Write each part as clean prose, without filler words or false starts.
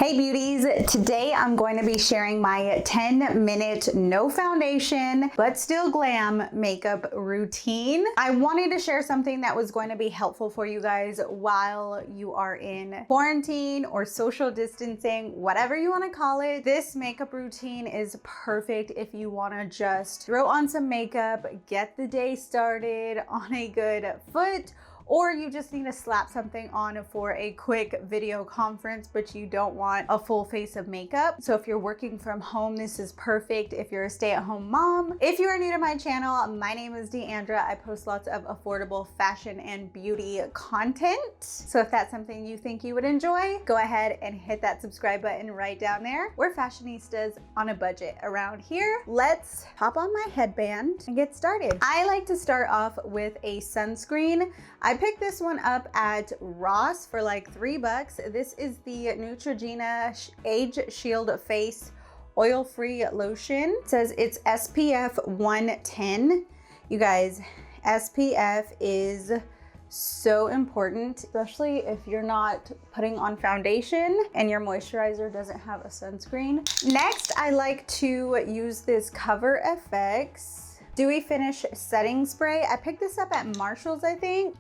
Hey beauties, today I'm going to be sharing my 10-minute no foundation but still glam makeup routine. I wanted to share something that was going to be helpful for you guys while you are in quarantine or social distancing, whatever you want to call it. This makeup routine is perfect if you want to just throw on some makeup, get the day started on a good foot, or you just need to slap something on for a quick video conference, but you don't want a full face of makeup. So if you're working from home, this is perfect. If you're a stay-at-home mom. If you are new to my channel, my name is Deandra. I post lots of affordable fashion and beauty content. So if that's something you think you would enjoy, go ahead and hit that subscribe button right down there. We're fashionistas on a budget around here. Let's hop on my headband and get started. I like to start off with a sunscreen. I picked this one up at Ross for like $3. This is the Neutrogena Age Shield Face Oil-Free Lotion. It says it's SPF 110. You guys, SPF is so important, especially if you're not putting on foundation and your moisturizer doesn't have a sunscreen. Next, I like to use this Cover FX Dewy Finish Setting Spray. I picked this up at Marshall's, I think.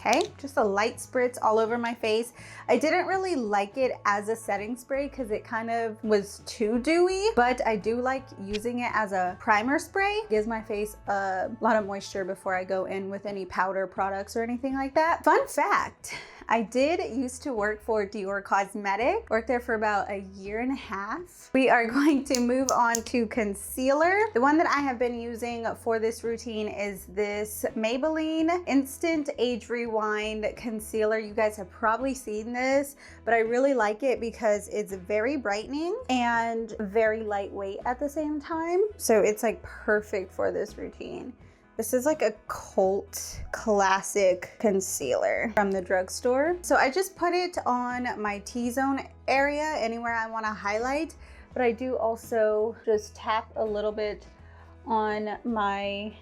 Okay, just a light spritz all over my face. I didn't really like it as a setting spray because it kind of was too dewy, but I do like using it as a primer spray. It gives my face a lot of moisture before I go in with any powder products or anything like that. Fun fact, I did used to work for Dior Cosmetics, worked there for about a year and a half. We are going to move on to concealer. The one that I have been using for this routine is this Maybelline Instant Age Rewind Concealer. You guys have probably seen this, but I really like it because it's very brightening and very lightweight at the same time. So it's like perfect for this routine. This is like a cult classic concealer from the drugstore. So I just put it on my T-zone area, anywhere I want to highlight, but I do also just tap a little bit on my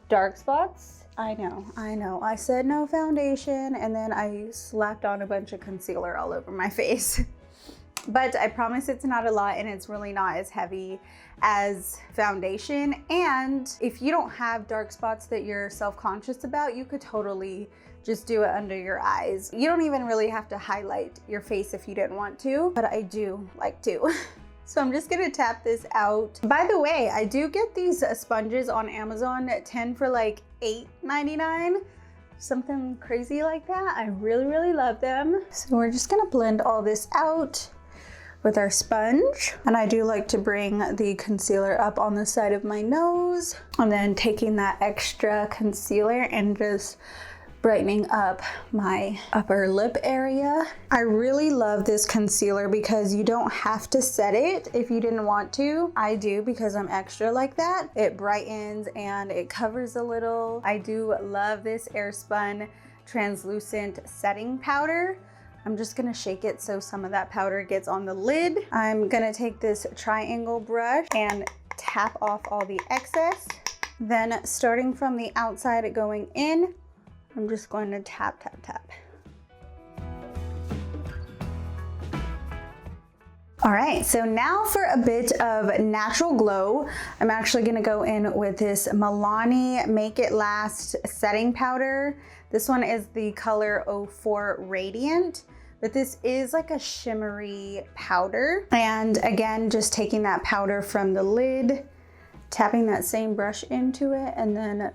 dark spots. I know, I said no foundation and then I slapped on a bunch of concealer all over my face. But I promise it's not a lot and it's really not as heavy as foundation. And if you don't have dark spots that you're self-conscious about, you could totally just do it under your eyes. You don't even really have to highlight your face if you didn't want to, but I do like to. So I'm just gonna tap this out. By the way, I do get these sponges on Amazon at 10 for like $8.99. Something crazy like that. I really love them. So we're just gonna blend all this out with our sponge. And I do like to bring the concealer up on the side of my nose and then taking that extra concealer and just brightening up my upper lip area. I really love this concealer because you don't have to set it if you didn't want to. I do because I'm extra like that. It brightens and it covers a little. I do love this Airspun translucent setting powder. I'm just gonna shake it so some of that powder gets on the lid. I'm gonna take this triangle brush and tap off all the excess. Then starting from the outside going in, I'm just going to tap. All right, so now for a bit of natural glow, I'm actually gonna go in with this Milani Make It Last setting powder. This one is the color 04 Radiant, but this is like a shimmery powder. And again, just taking that powder from the lid, tapping that same brush into it, and then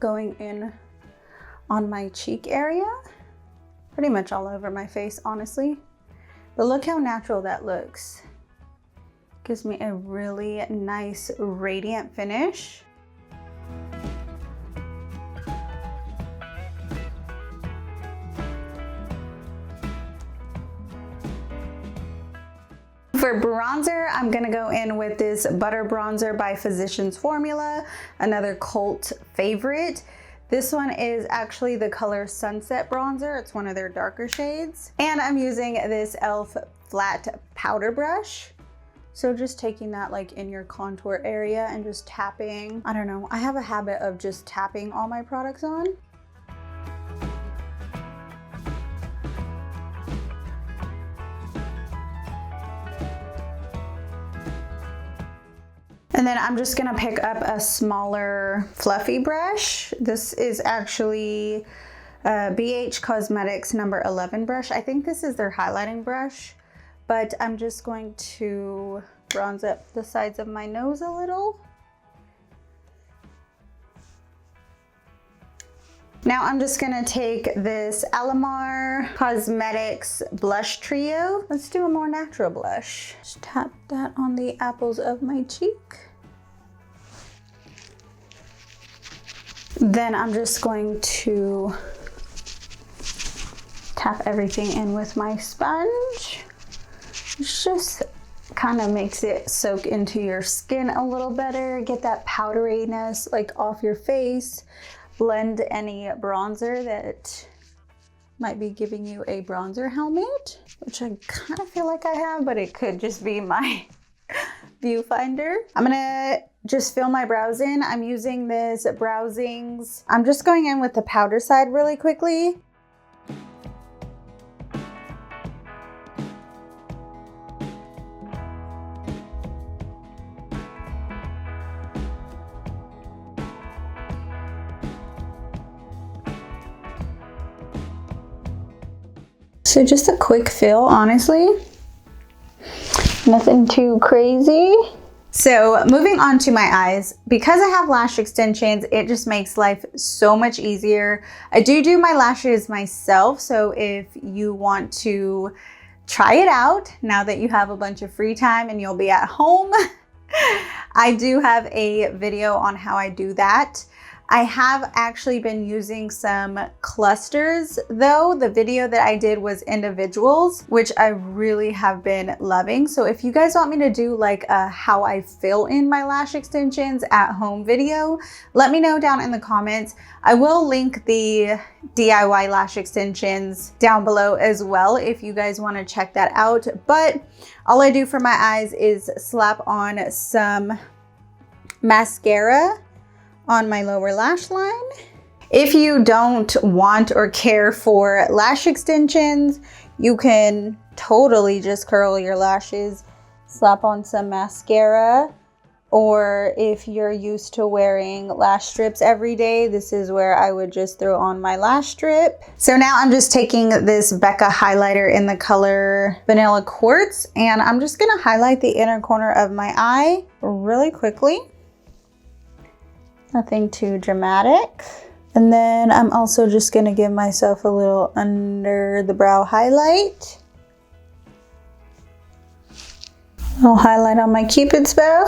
going in on my cheek area, pretty much all over my face, honestly. But look how natural that looks. Gives me a really nice radiant finish. For bronzer, I'm gonna go in with this Butter Bronzer by Physicians Formula, another cult favorite. This one is actually the color Sunset Bronzer. It's one of their darker shades. And I'm using this e.l.f. flat powder brush. So just taking that like in your contour area and just tapping. I don't know, I have a habit of just tapping all my products on. And then I'm just gonna pick up a smaller fluffy brush. This is actually BH Cosmetics number 11 brush. I think this is their highlighting brush, but I'm just going to bronze up the sides of my nose a little. Now I'm just gonna take this Alamar Cosmetics blush trio. Let's do a more natural blush. Just tap that on the apples of my cheek. Then I'm just going to tap everything in with my sponge. It just kind of makes it soak into your skin a little better. Get that powderiness like off your face. Blend any bronzer that might be giving you a bronzer helmet, which I kind of feel like I have, but it could just be my viewfinder. I'm gonna just fill my brows in. I'm using this Browsings. I'm just going in with the powder side really quickly. So just a quick fill, honestly. Nothing too crazy. So moving on to my eyes, because I have lash extensions, it just makes life so much easier. I do my lashes myself, so if you want to try it out now that you have a bunch of free time and you'll be at home, I do have a video on how I do that. I have actually been using some clusters though. The video that I did was individuals, which I really have been loving. So if you guys want me to do like a how I fill in my lash extensions at home video, let me know down in the comments. I will link the DIY lash extensions down below as well if you guys want to check that out. But all I do for my eyes is slap on some mascara on my lower lash line. If you don't want or care for lash extensions, you can totally just curl your lashes, slap on some mascara, or if you're used to wearing lash strips every day, this is where I would just throw on my lash strip. So now I'm just taking this Becca highlighter in the color Vanilla Quartz, and I'm just gonna highlight the inner corner of my eye really quickly. Nothing too dramatic. And then I'm also just gonna give myself a little under the brow highlight. A little highlight on my Cupid's bow.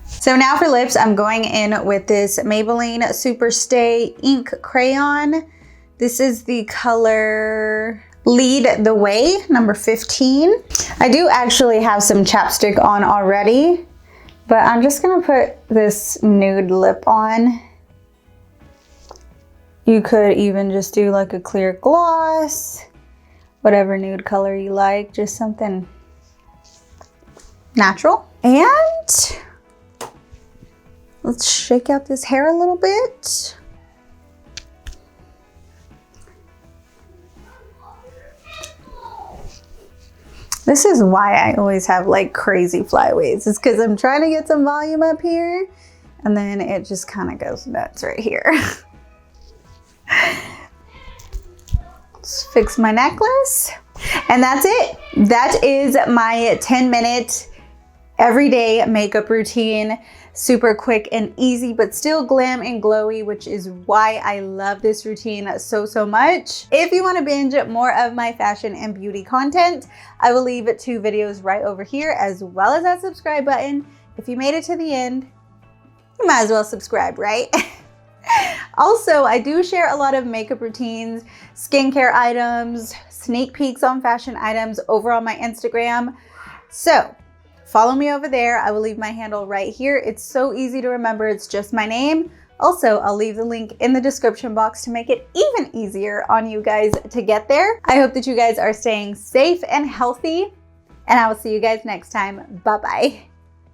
So now for lips, I'm going in with this Maybelline Super Stay Ink Crayon. This is the color Lead the Way, number 15. I do actually have some chapstick on already, but I'm just gonna put this nude lip on. You could even just do like a clear gloss, whatever nude color you like, just something natural. And let's shake out this hair a little bit. This is why I always have like crazy flyaways. It's because I'm trying to get some volume up here and then it just kind of goes nuts right here. Let's fix my necklace. And that's it. That is my 10-minute everyday makeup routine. Super quick and easy, but still glam and glowy, which is why I love this routine so much. If you want to binge more of my fashion and beauty content, I will leave 2 videos right over here, as well as that subscribe button. If you made it to the end, you might as well subscribe, right? Also, I do share a lot of makeup routines, skincare items, sneak peeks on fashion items over on my Instagram. So follow me over there. I will leave my handle right here. It's so easy to remember. It's just my name. Also, I'll leave the link in the description box to make it even easier on you guys to get there. I hope that you guys are staying safe and healthy, and I will see you guys next time. Bye-bye.